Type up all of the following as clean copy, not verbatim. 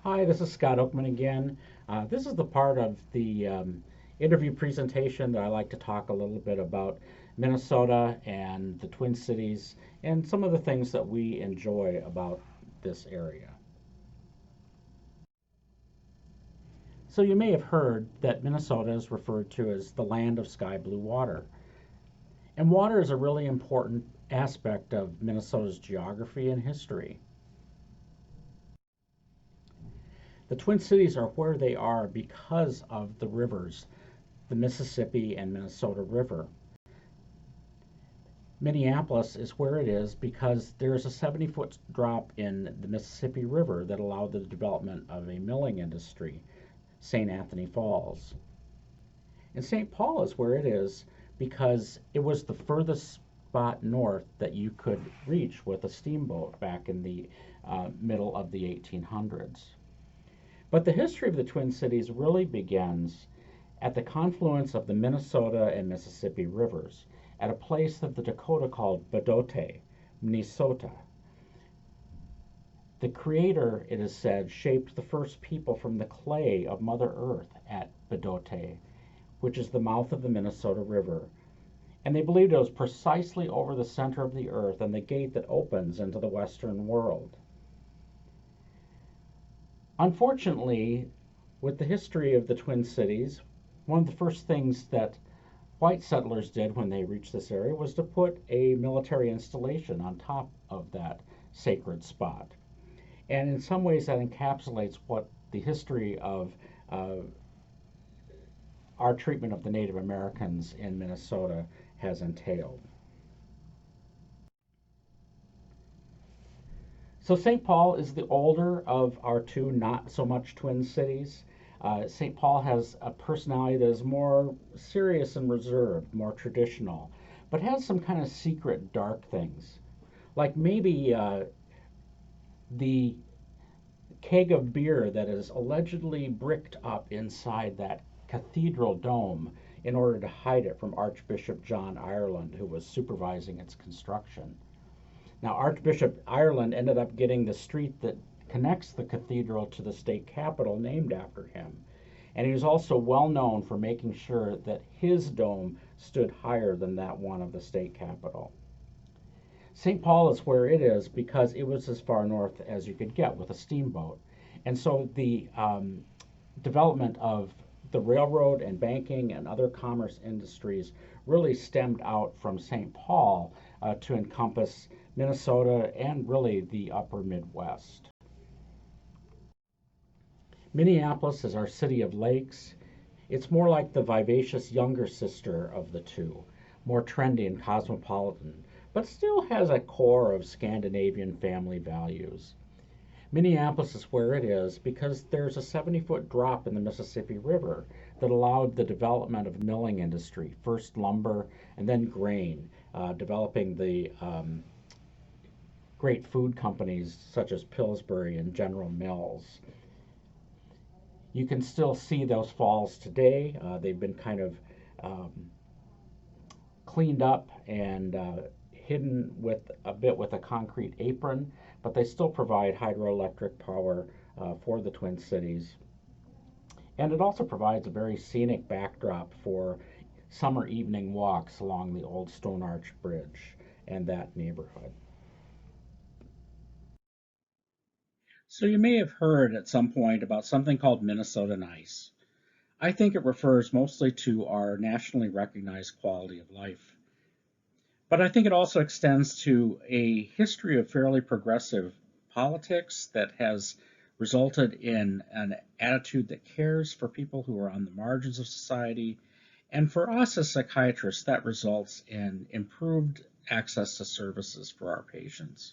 Hi, this is Scott Oakman again. This is the part of the interview presentation that I like to talk a little bit about Minnesota and the Twin Cities and some of the things that we enjoy about this area. So, you may have heard that Minnesota is referred to as the land of sky blue water. And water is a really important aspect of Minnesota's geography and history. The Twin Cities are where they are because of the rivers, the Mississippi and Minnesota River. Minneapolis is where it is because there's a 70-foot drop in the Mississippi River that allowed the development of a milling industry, St. Anthony Falls. And St. Paul is where it is because it was the furthest spot north that you could reach with a steamboat back in the middle of the 1800s. But the history of the Twin Cities really begins at the confluence of the Minnesota and Mississippi rivers at a place that the Dakota called Bdote, Minnesota. The Creator, it is said, shaped the first people from the clay of Mother Earth at Bdote, which is the mouth of the Minnesota River. And they believed it was precisely over the center of the earth and the gate that opens into the Western world. Unfortunately, with the history of the Twin Cities, one of the first things that white settlers did when they reached this area was to put a military installation on top of that sacred spot. And in some ways, that encapsulates what the history of our treatment of the Native Americans in Minnesota has entailed. So St. Paul is the older of our two not so much twin cities. St. Paul has a personality that is more serious and reserved, more traditional, but has some kind of secret dark things. Like maybe the keg of beer that is allegedly bricked up inside that cathedral dome in order to hide it from Archbishop John Ireland, who was supervising its construction. Now, Archbishop Ireland ended up getting the street that connects the cathedral to the state capitol named after him. And he was also well known for making sure that his dome stood higher than that one of the state capitol. St. Paul is where it is because it was as far north as you could get with a steamboat. And so the development of the railroad and banking and other commerce industries really stemmed out from St. Paul to encompass Minnesota and really the upper Midwest. Minneapolis is our city of lakes. It's more like the vivacious younger sister of the two, more trendy and cosmopolitan, but still has a core of Scandinavian family values. Minneapolis is where it is because there's a 70-foot drop in the Mississippi River that allowed the development of milling industry, first lumber and then grain, developing the great food companies such as Pillsbury and General Mills. You can still see those falls today. They've been kind of cleaned up and hidden with a bit with a concrete apron, but they still provide hydroelectric power for the Twin Cities. And it also provides a very scenic backdrop for summer evening walks along the old Stone Arch Bridge and that neighborhood. So you may have heard at some point about something called Minnesota Nice. I think it refers mostly to our nationally recognized quality of life. But I think it also extends to a history of fairly progressive politics that has resulted in an attitude that cares for people who are on the margins of society. And for us as psychiatrists, that results in improved access to services for our patients.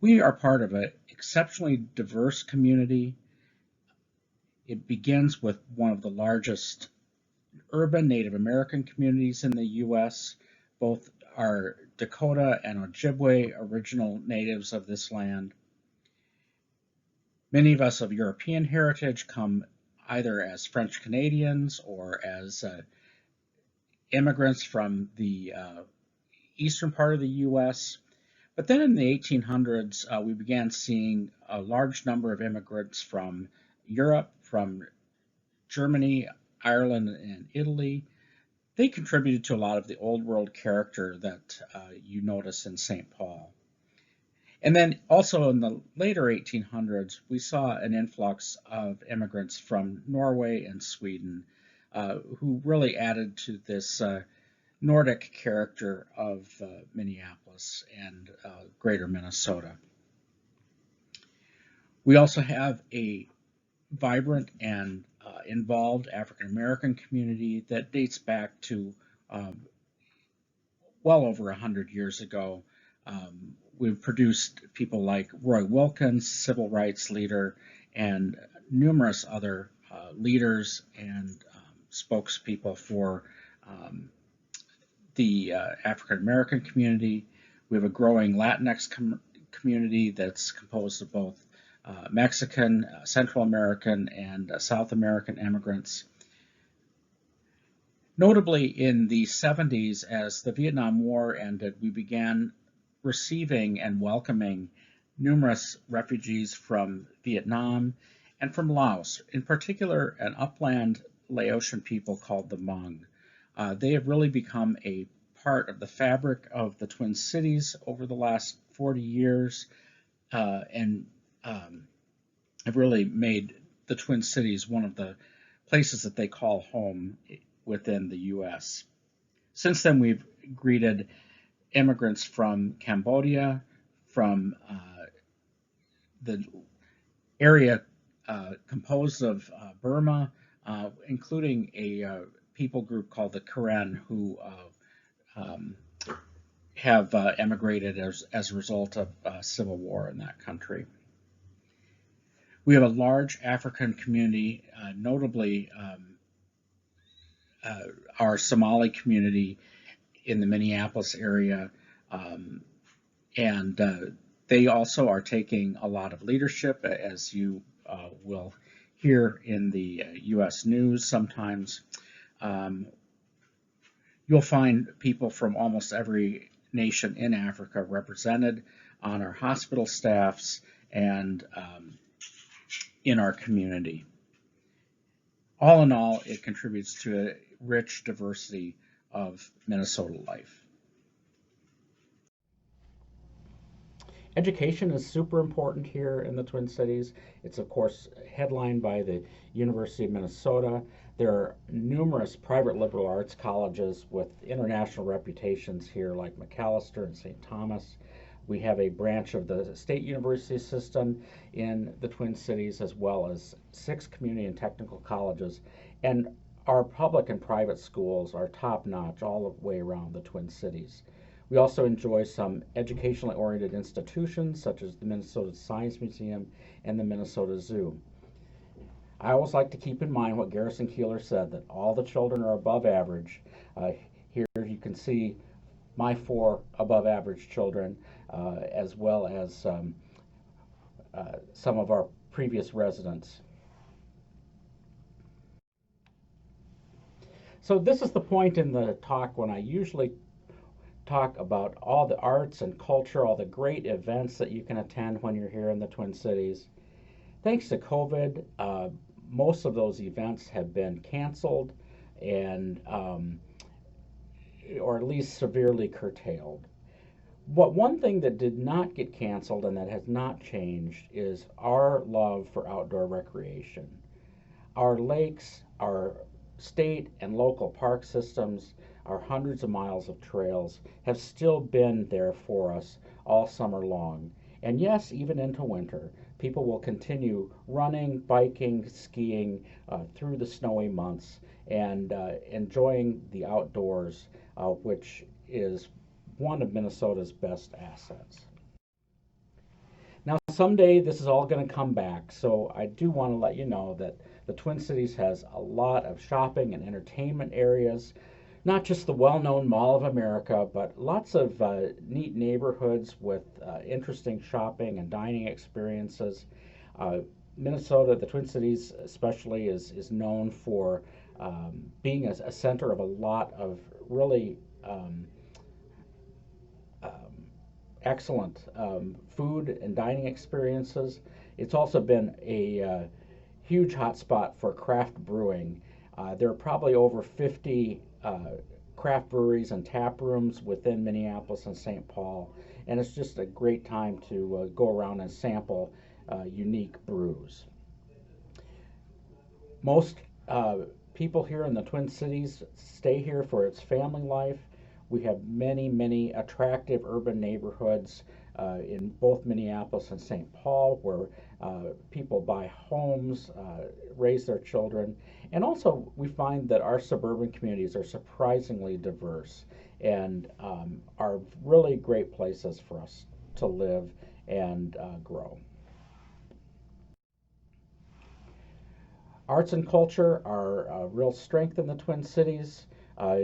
We are part of an exceptionally diverse community. It begins with one of the largest urban Native American communities in the U.S. Both are Dakota and Ojibwe original natives of this land. Many of us of European heritage come either as French Canadians or as immigrants from the eastern part of the U.S., But then in the 1800s, we began seeing a large number of immigrants from Europe, from Germany, Ireland, and Italy. They contributed to a lot of the old world character that you notice in St. Paul. And then also in the later 1800s, we saw an influx of immigrants from Norway and Sweden who really added to this Nordic character of Minneapolis and greater Minnesota. We also have a vibrant and involved African American community that dates back to well over 100 years ago. We've produced people like Roy Wilkins, civil rights leader, and numerous other leaders and spokespeople for the African American community. We have a growing Latinx community that's composed of both Mexican, Central American, and South American immigrants. Notably, in the 70s, as the Vietnam War ended, we began receiving and welcoming numerous refugees from Vietnam and from Laos, in particular an upland Laotian people called the Hmong. They have really become a part of the fabric of the Twin Cities over the last 40 years and have really made the Twin Cities one of the places that they call home within the U.S. Since then, we've greeted immigrants from Cambodia, from the area composed of Burma, including a people group called the Karen, who have emigrated as a result of civil war in that country. We have a large African community, notably our Somali community in the Minneapolis area, and they also are taking a lot of leadership, as you will hear in the U.S. news sometimes. You'll find people from almost every nation in Africa represented on our hospital staffs and in our community. All in all, it contributes to a rich diversity of Minnesota life. Education is super important here in the Twin Cities. It's, of course, headlined by the University of Minnesota. There are numerous private liberal arts colleges with international reputations here, like Macalester and St. Thomas. We have a branch of the state university system in the Twin Cities, as well as 6 community and technical colleges. And our public and private schools are top-notch all the way around the Twin Cities. We also enjoy some educationally oriented institutions, such as the Minnesota Science Museum and the Minnesota Zoo. I always like to keep in mind what Garrison Keillor said, that all the children are above average. Here you can see my 4 above average children, as well as some of our previous residents. So this is the point in the talk when I usually talk about all the arts and culture, all the great events that you can attend when you're here in the Twin Cities. Thanks to COVID, most of those events have been canceled and or at least severely curtailed. But one thing that did not get canceled and that has not changed is our love for outdoor recreation. Our lakes, our state and local park systems, our hundreds of miles of trails have still been there for us all summer long. And yes, even into winter, people will continue running, biking, skiing through the snowy months and enjoying the outdoors, which is one of Minnesota's best assets. Now, someday this is all going to come back, so I do want to let you know that the Twin Cities has a lot of shopping and entertainment areas, not just the well-known Mall of America, but lots of neat neighborhoods with interesting shopping and dining experiences. Minnesota, the Twin Cities especially, is known for being a center of a lot of really excellent food and dining experiences. It's also been a huge hotspot for craft brewing. There are probably over 50 craft breweries and tap rooms within Minneapolis and St. Paul, and it's just a great time to go around and sample unique brews. Most people here in the Twin Cities stay here for its family life. We have many, many attractive urban neighborhoods in both Minneapolis and St. Paul where people buy homes, raise their children, and also we find that our suburban communities are surprisingly diverse and are really great places for us to live and grow. Arts and culture are a real strength in the Twin Cities. Uh,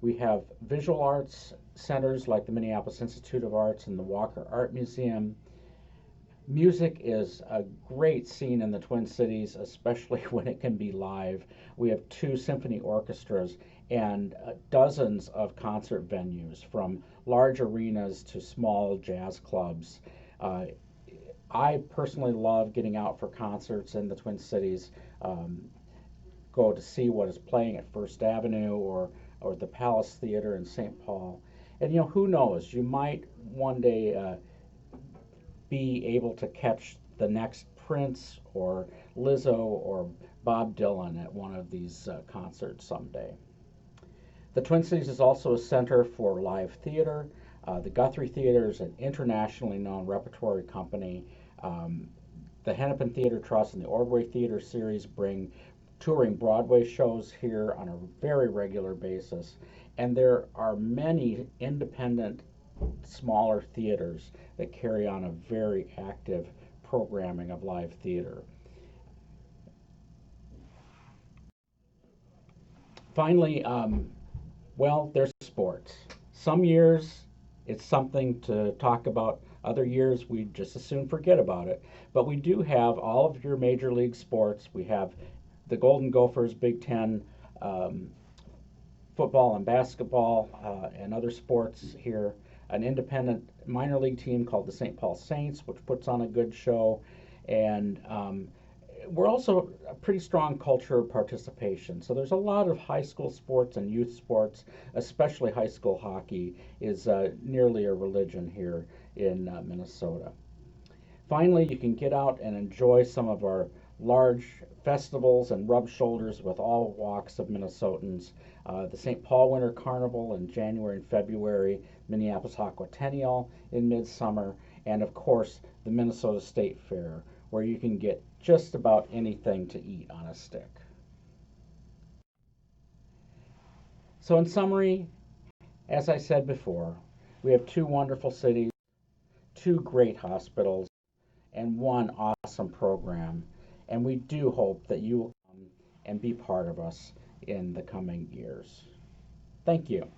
we have visual arts centers like the Minneapolis Institute of Arts and the Walker Art Museum. Music is a great scene in the Twin Cities, especially when it can be live. We have two symphony orchestras and dozens of concert venues, from large arenas to small jazz clubs. Uh, I personally love getting out for concerts in the Twin Cities. Um, Go to see what is playing at First Avenue or the Palace Theater in St. Paul. And who knows? You might one day be able to catch the next Prince or Lizzo or Bob Dylan at one of these concerts someday. The Twin Cities is also a center for live theater. The Guthrie Theater is an internationally known repertory company. Um, the Hennepin Theater Trust and the Ordway Theater Series bring touring Broadway shows here on a very regular basis. And there are many independent, smaller theaters that carry on a very active programming of live theater. Finally, well, there's sports. Some years it's something to talk about. Other years we just as soon forget about it. But we do have all of your major league sports. We have the Golden Gophers, Big Ten, um, football and basketball, and other sports here. An independent minor league team called the St. Paul Saints, which puts on a good show. And we're also a pretty strong culture of participation. So there's a lot of high school sports and youth sports, especially high school hockey is nearly a religion here in Minnesota. Finally, you can get out and enjoy some of our large festivals and rub shoulders with all walks of Minnesotans. The St. Paul Winter Carnival in January and February, Minneapolis Aquatennial in midsummer, and of course the Minnesota State Fair, where you can get just about anything to eat on a stick. So, in summary, as I said before, we have two wonderful cities, two great hospitals, and one awesome program. And we do hope that you will come and be part of us in the coming years. Thank you.